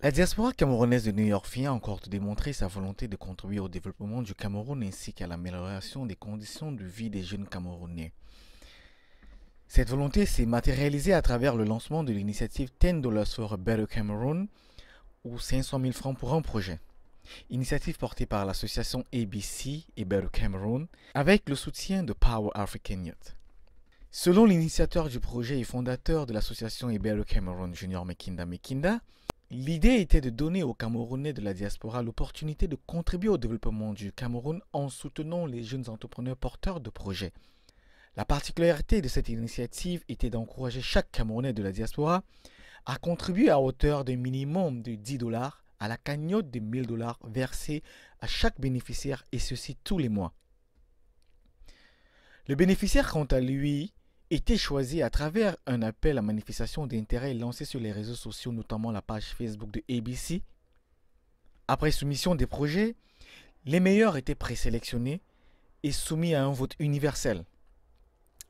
La diaspora camerounaise de New York vient encore de démontrer sa volonté de contribuer au développement du Cameroun ainsi qu'à l'amélioration des conditions de vie des jeunes Camerounais. Cette volonté s'est matérialisée à travers le lancement de l'initiative $10 for a Better Cameroon ou 500 000 francs pour un projet. Initiative portée par l'association ABC et Better Cameroon avec le soutien de Power African Youth. Selon l'initiateur du projet et fondateur de l'association A Better Cameroon, Junior Mekinda, l'idée était de donner aux Camerounais de la diaspora l'opportunité de contribuer au développement du Cameroun en soutenant les jeunes entrepreneurs porteurs de projets. La particularité de cette initiative était d'encourager chaque Camerounais de la diaspora à contribuer à hauteur d'un minimum de $10 à la cagnotte de $1000 versée à chaque bénéficiaire et ceci tous les mois. Le bénéficiaire, quant à lui, était choisi à travers un appel à manifestation d'intérêt lancé sur les réseaux sociaux, notamment la page Facebook de ABC. Après soumission des projets, les meilleurs étaient présélectionnés et soumis à un vote universel.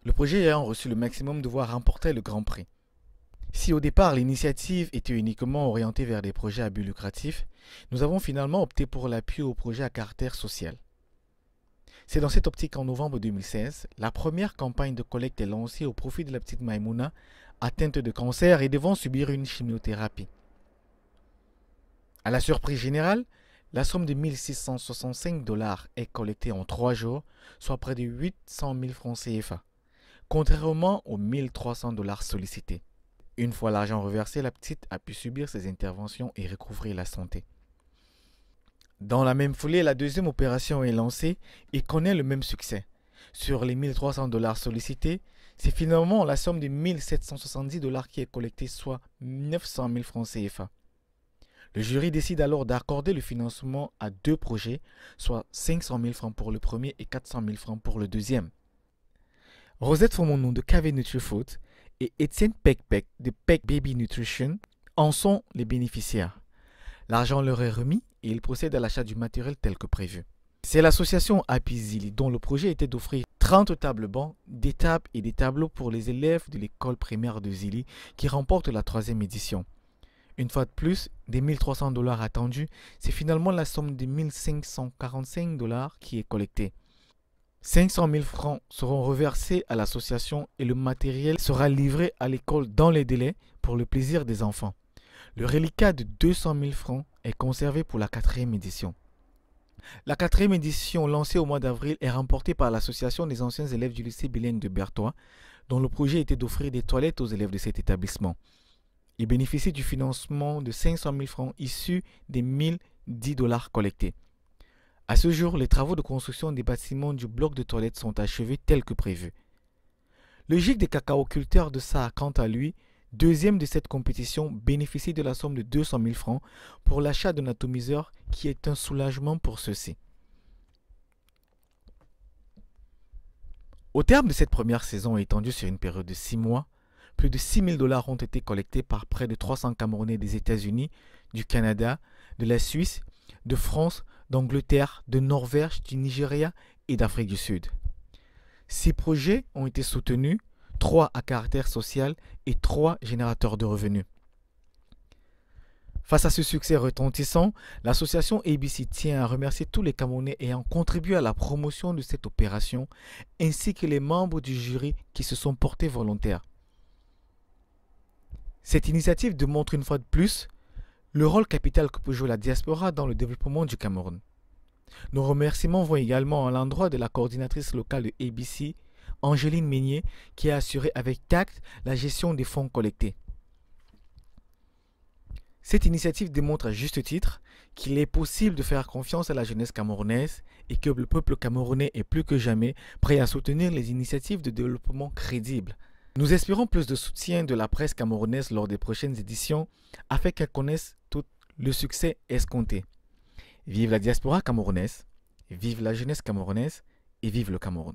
Le projet ayant reçu le maximum de voix remportait le grand prix. Si au départ l'initiative était uniquement orientée vers des projets à but lucratif, nous avons finalement opté pour l'appui aux projets à caractère social. C'est dans cette optique qu'en novembre 2016, la première campagne de collecte est lancée au profit de la petite Maïmouna, atteinte de cancer et devant subir une chimiothérapie. À la surprise générale, la somme de $1665 est collectée en 3 jours, soit près de 800 000 francs CFA, contrairement aux $1300 sollicités. Une fois l'argent reversé, la petite a pu subir ses interventions et recouvrer la santé. Dans la même foulée, la deuxième opération est lancée et connaît le même succès. Sur les $1300 sollicités, c'est finalement la somme de $1770 qui est collectée, soit 900 000 francs CFA. Le jury décide alors d'accorder le financement à 2 projets, soit 500 000 francs pour le premier et 400 000 francs pour le deuxième. Rosette Fomonou de KV NutriFood et Étienne Pekpek de Pek Baby Nutrition en sont les bénéficiaires. L'argent leur est remis et ils procèdent à l'achat du matériel tel que prévu. C'est l'association Happy Zili dont le projet était d'offrir 30 tables bancs, des tables et des tableaux pour les élèves de l'école primaire de Zili qui remportent la 3e édition. Une fois de plus, des $1300 attendus, c'est finalement la somme de $1545 qui est collectée. 500 000 francs seront reversés à l'association et le matériel sera livré à l'école dans les délais pour le plaisir des enfants. Le reliquat de 200 000 francs est conservé pour la 4e édition. La 4e édition, lancée au mois d'avril, est remportée par l'association des anciens élèves du lycée bilingue de Berthois, dont le projet était d'offrir des toilettes aux élèves de cet établissement. Ils bénéficient du financement de 500 000 francs issus des $1010 collectés. À ce jour, les travaux de construction des bâtiments du bloc de toilettes sont achevés tels que prévu. Le GIC des cacaoculteurs de Sarre, quant à lui, deuxième de cette compétition, bénéficie de la somme de 200 000 francs pour l'achat d'un atomiseur qui est un soulagement pour ceux-ci. Au terme de cette première saison étendue sur une période de 6 mois, plus de $6000 ont été collectés par près de 300 Camerounais des États-Unis, du Canada, de la Suisse, de France, d'Angleterre, de Norvège, du Nigeria et d'Afrique du Sud. 6 projets ont été soutenus, 3 à caractère social et 3 générateurs de revenus. Face à ce succès retentissant, l'association ABC tient à remercier tous les Camerounais ayant contribué à la promotion de cette opération, ainsi que les membres du jury qui se sont portés volontaires. Cette initiative démontre une fois de plus le rôle capital que peut jouer la diaspora dans le développement du Cameroun. Nos remerciements vont également à l'endroit de la coordinatrice locale de ABC, Angéline Meignier, qui a assuré avec tact la gestion des fonds collectés. Cette initiative démontre à juste titre qu'il est possible de faire confiance à la jeunesse camerounaise et que le peuple camerounais est plus que jamais prêt à soutenir les initiatives de développement crédibles. Nous espérons plus de soutien de la presse camerounaise lors des prochaines éditions afin qu'elle connaisse tout le succès escompté. Vive la diaspora camerounaise, vive la jeunesse camerounaise et vive le Cameroun.